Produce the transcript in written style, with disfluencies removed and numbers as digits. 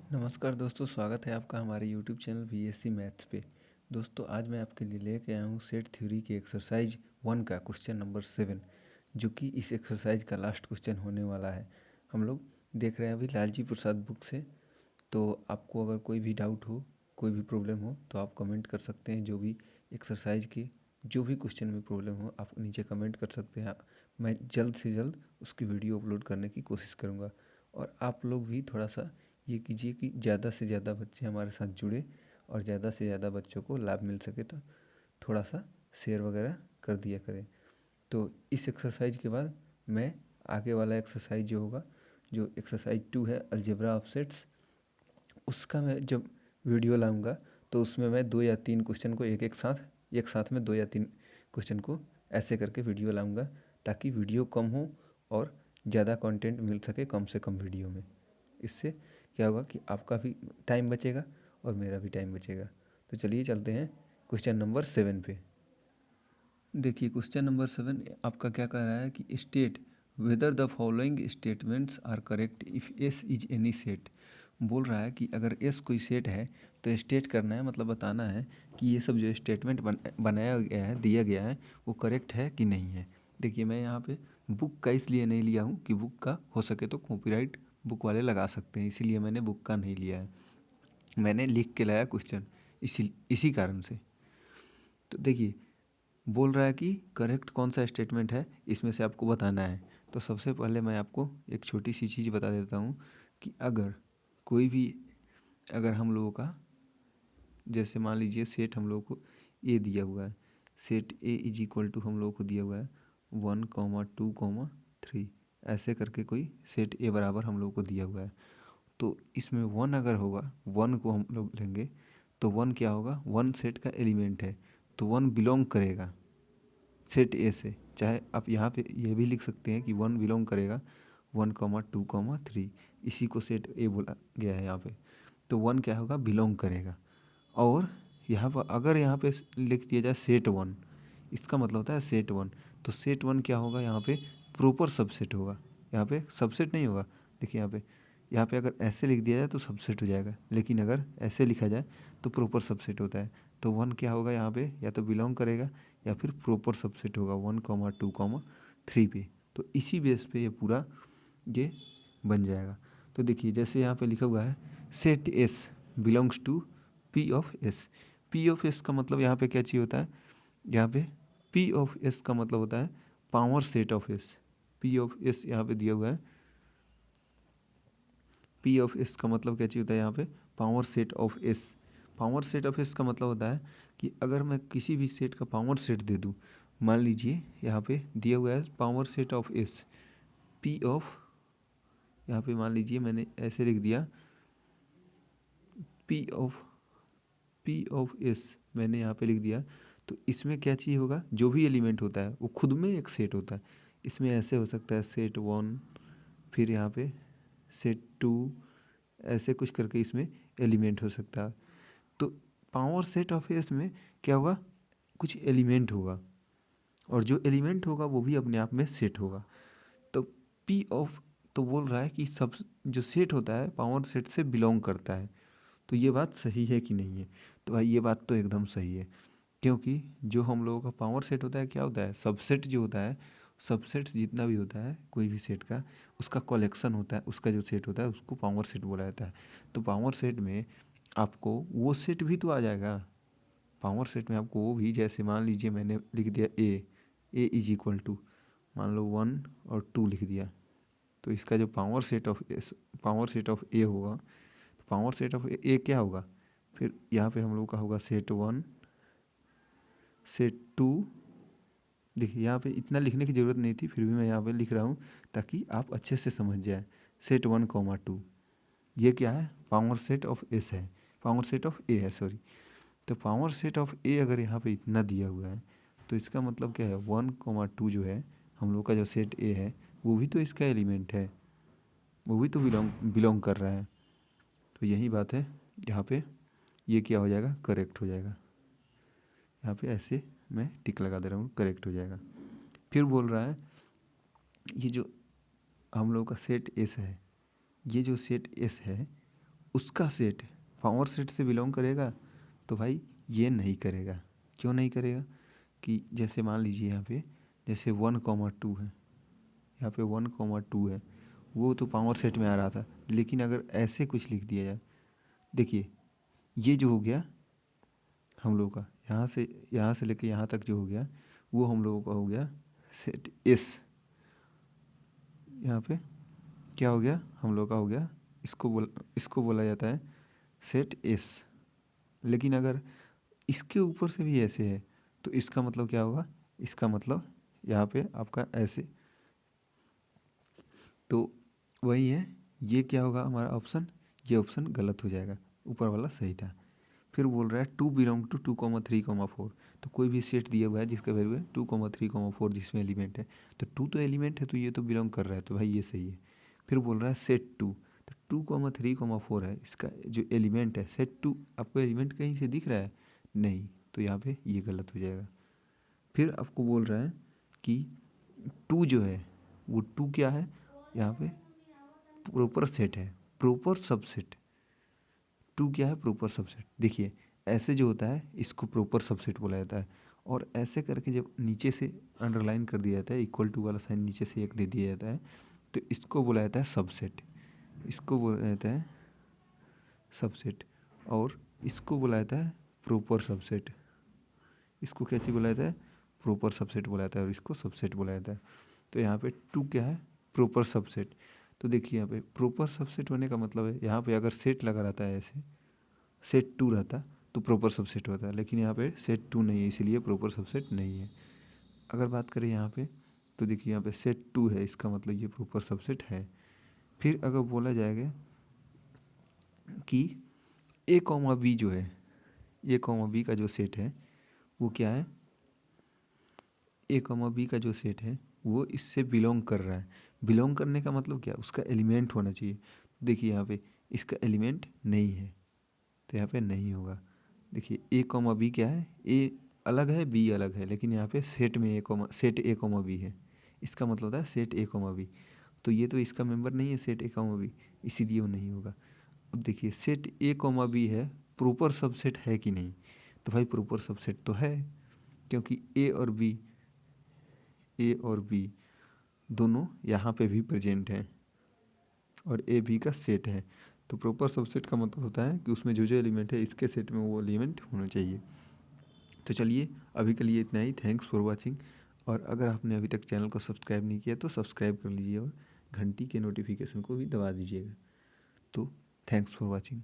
नमस्कार दोस्तों, स्वागत है आपका हमारे YouTube चैनल VSC मैथ्स पे। दोस्तों आज मैं आपके लिए लेके आया हूँ सेट थ्योरी के एक्सरसाइज 1 का क्वेश्चन नंबर 7, जो कि इस एक्सरसाइज का लास्ट क्वेश्चन होने वाला है। हम लोग देख रहे हैं अभी लालजी प्रसाद बुक से। तो आपको अगर कोई भी डाउट हो, कोई भी प्रॉब्लम हो तो आप कमेंट कर सकते हैं। जो भी एक्सरसाइज के जो भी क्वेश्चन में प्रॉब्लम हो आप नीचे कमेंट कर सकते हैं। मैं जल्द से जल्द उसकी वीडियो अपलोड करने की कोशिश करूँगा। और आप लोग भी थोड़ा सा ये कीजिए कि ज़्यादा से ज़्यादा बच्चे हमारे साथ जुड़े और ज़्यादा से ज़्यादा बच्चों को लाभ मिल सके, तो थोड़ा सा शेयर वगैरह कर दिया करें। तो इस एक्सरसाइज के बाद मैं आगे वाला एक्सरसाइज जो होगा, जो एक्सरसाइज 2 है अलजेब्रा ऑफ सेट्स, उसका मैं जब वीडियो लाऊंगा तो उसमें मैं 2 या 3 क्वेश्चन को एक साथ में 2 या 3 क्वेश्चन को ऐसे करके वीडियो लाऊंगा, ताकि वीडियो कम हो और ज़्यादा कंटेंट मिल सके कम से कम वीडियो में। इससे क्या होगा कि आपका भी टाइम बचेगा और मेरा भी टाइम बचेगा। तो चलिए चलते हैं क्वेश्चन नंबर 7 पे। देखिए क्वेश्चन नंबर 7 आपका क्या कह रहा है कि state whether the following statements are correct if S is any set. बोल रहा है कि अगर एस कोई सेट है तो स्टेट करना है, मतलब बताना है कि ये सब जो स्टेटमेंट बनाया गया है, दिया गया है, वो करेक्ट है कि नहीं है। देखिए मैं यहाँ पे बुक का इसलिए नहीं लिया हूँ कि बुक का हो सके तो कॉपीराइट बुक वाले लगा सकते हैं, इसीलिए मैंने बुक का नहीं लिया है। मैंने लिख के लाया क्वेश्चन, इसी कारण से। तो देखिए बोल रहा है कि करेक्ट कौन सा स्टेटमेंट है, इसमें से आपको बताना है। तो सबसे पहले मैं आपको एक छोटी सी चीज़ बता देता हूँ कि अगर हम लोगों का, जैसे मान लीजिए सेट हम लोगों को ए दिया हुआ है, set A is equal to हम लोगों को दिया हुआ है 1, 2, 3, ऐसे करके कोई सेट ए बराबर हम लोगों को दिया हुआ है। तो इसमें 1 अगर होगा, 1 को हम लोग लेंगे तो 1 क्या होगा, 1 सेट का एलिमेंट है, तो 1 बिलोंग करेगा सेट ए से। चाहे आप यहाँ पे ये भी लिख सकते हैं कि 1 बिलोंग करेगा 1, 2, 3, इसी को सेट ए बोला गया है यहाँ पे। तो 1 क्या होगा, बिलोंग करेगा। और यहाँ पर अगर यहाँ पे लिख दिया जाए सेट 1, इसका मतलब होता है सेट 1। तो सेट 1 क्या होगा, यहाँ पे प्रॉपर सबसेट होगा, यहाँ पे सबसेट नहीं होगा। देखिए यहाँ पे अगर ऐसे लिख दिया जाए तो सबसेट हो जाएगा, लेकिन अगर ऐसे लिखा जाए तो प्रॉपर सबसेट होता है। तो 1 क्या होगा यहाँ पे, या तो बिलोंग करेगा या फिर प्रॉपर सबसेट होगा 1, 2, 3 पे। तो इसी बेस पे ये पूरा ये बन जाएगा। तो देखिए जैसे यहाँ पे लिखा हुआ है set S belongs to P of S. P of S का मतलब यहाँ पे क्या चाहिए होता है, यहाँ पे पी ऑफ एस का मतलब होता है power set of S. P of S यहाँ पे दिया हुआ है, पी ऑफ एस का मतलब क्या चाहिए होता है यहाँ पे, power set of S. Power set of S का मतलब होता है कि अगर मैं किसी भी सेट का पावर सेट दे दूँ, मान लीजिए यहाँ पे दिया हुआ है power set of S, P of, यहाँ पे मान लीजिए मैंने ऐसे लिख दिया पी ऑफ एस, मैंने यहाँ पे लिख दिया। तो इसमें क्या चाहिए होगा, जो भी एलिमेंट होता है वो खुद में एक सेट होता है। इसमें ऐसे हो सकता है सेट 1, फिर यहाँ पे सेट 2, ऐसे कुछ करके इसमें एलिमेंट हो सकता है। तो पावर सेट ऑफ एस में क्या होगा, कुछ एलिमेंट होगा, और जो एलिमेंट होगा वो भी अपने आप में सेट होगा। तो पी ऑफ, तो बोल रहा है कि सब जो सेट होता है पावर सेट से बिलोंग करता है। तो ये बात सही है कि नहीं है, तो भाई ये बात तो एकदम सही है। क्योंकि जो हम लोगों का पावर सेट होता है क्या होता है, सबसेट जो होता है, सबसेट जितना भी होता है कोई भी सेट का, उसका कलेक्शन होता है, उसका जो सेट होता है उसको पावर सेट बोला जाता है। तो पावर सेट में आपको वो सेट भी तो आ जाएगा, पावर सेट में आपको वो भी, जैसे मान लीजिए मैंने लिख दिया ए इज इक्वल टू मान लो 1 और 2 लिख दिया। तो इसका जो पावर सेट ऑफ ए होगा, तो पावर सेट ऑफ ए क्या होगा, फिर यहाँ पे हम लोग का होगा सेट 1, सेट 2। देखिए यहाँ पे इतना लिखने की ज़रूरत नहीं थी, फिर भी मैं यहाँ पे लिख रहा हूँ ताकि आप अच्छे से समझ जाए। सेट 1, 2 ये क्या है, पावर सेट ऑफ एस है, पावर सेट ऑफ ए है, सॉरी। तो पावर सेट ऑफ ए अगर यहाँ पे इतना दिया हुआ है तो इसका मतलब क्या है, 1, 2 जो है हम लोग का जो सेट ए है वो भी तो इसका एलिमेंट है, वो भी तो बिलोंग कर रहा है। तो यही बात है, यहाँ पे ये क्या हो जाएगा, करेक्ट हो जाएगा। यहाँ पे ऐसे मैं टिक लगा दे रहा हूँ, करेक्ट हो जाएगा। फिर बोल रहा है ये जो हम लोग का सेट एस है, ये जो सेट एस है उसका सेट पावर सेट से बिलोंग करेगा, तो भाई ये नहीं करेगा। क्यों नहीं करेगा? कि जैसे मान लीजिए यहाँ पे जैसे 1,2 है, यहाँ पे 1,2 है, वो तो पावर सेट में आ रहा था। लेकिन अगर ऐसे कुछ लिख दिया जाए, देखिए ये जो हो गया हम लोग का, यहाँ से लेके यहाँ तक जो हो गया वो हम लोगों का हो गया सेट एस। यहाँ पे क्या हो गया हम लोग का हो गया, इसको बोला जाता है सेट एस। लेकिन अगर इसके ऊपर से भी ऐसे है तो इसका मतलब क्या होगा? इसका मतलब यहाँ पे आपका ऐसे, तो वही है। ये क्या होगा हमारा ऑप्शन? ये ऑप्शन गलत हो जाएगा, ऊपर वाला सही था। फिर बोल रहा है 2 बिलोंग टू 2,3,4। तो कोई भी सेट दिया हुआ है जिसका वैल्यू है 2,3,4, जिसमें एलिमेंट है, तो 2 तो एलिमेंट है, तो ये तो बिलोंग कर रहा है, तो भाई ये सही है। फिर बोल रहा है सेट 2, तो 2,3,4 है, इसका जो एलिमेंट है सेट 2, आपको एलिमेंट कहीं से दिख रहा है? नहीं, तो यहाँ पे ये गलत हो जाएगा। फिर आपको बोल रहा है कि 2 जो है वो 2 क्या है? यहाँ पे प्रॉपर सेट है, प्रॉपर सबसेट। 2 क्या है? Proper subset. देखिए ऐसे जो होता है इसको प्रॉपर सबसेट बोला जाता है, और ऐसे करके जब नीचे से अंडरलाइन कर दिया जाता है, इक्वल टू वाला साइन नीचे से एक दे दिया जाता है, तो इसको बोला जाता है सबसेट। इसको बोला जाता है सबसेट, और इसको बोला जाता है प्रॉपर सबसेट। इसको क्या चीज़ बोला जाता है? प्रॉपर सबसेट बोला जाता है, और इसको सबसेट बोला जाता है। तो यहाँ पे 2 क्या है? Proper subset. तो देखिए यहाँ पे प्रॉपर सबसेट होने का मतलब है, यहाँ पे अगर सेट लगा रहता है ऐसे, सेट 2 रहता तो प्रॉपर सबसेट होता है, लेकिन यहाँ पे सेट 2 नहीं है, इसीलिए प्रॉपर सबसेट नहीं है। अगर बात करें यहाँ पे, तो देखिए यहाँ पे सेट 2 है, इसका मतलब ये प्रॉपर सबसेट है। फिर अगर बोला जाएगा कि ए कॉमा बी जो है, ए कॉमा बी का जो सेट है वो क्या है? ए कॉमा बी का जो सेट है वो इससे बिलोंग कर रहा है। बिलोंग करने का मतलब क्या? उसका एलिमेंट होना चाहिए। देखिए यहाँ पे इसका एलिमेंट नहीं है, तो यहाँ पे नहीं होगा। देखिए ए कॉमा बी क्या है? ए अलग है, बी अलग है, लेकिन यहाँ पे सेट में सेट ए कॉमा बी है, इसका मतलब होता है सेट ए कॉमा बी। तो ये तो इसका मेंबर नहीं है सेट ए कॉमा बी, इसीलिए वो नहीं होगा। अब देखिए सेट ए कॉमा बी है, प्रॉपर सबसेट है कि नहीं? तो भाई प्रॉपर सबसेट तो है, क्योंकि ए और बी दोनों यहाँ पे भी प्रेजेंट हैं, और ए बी का सेट है। तो प्रॉपर सबसेट का मतलब होता है कि उसमें जो जो एलिमेंट है इसके सेट में वो एलिमेंट होना चाहिए। तो चलिए अभी के लिए इतना ही। Thanks for watching. और अगर आपने अभी तक चैनल को सब्सक्राइब नहीं किया तो सब्सक्राइब कर लीजिए, और घंटी के नोटिफिकेशन को भी दबा दीजिएगा। तो थैंक्स फॉर वाचिंग।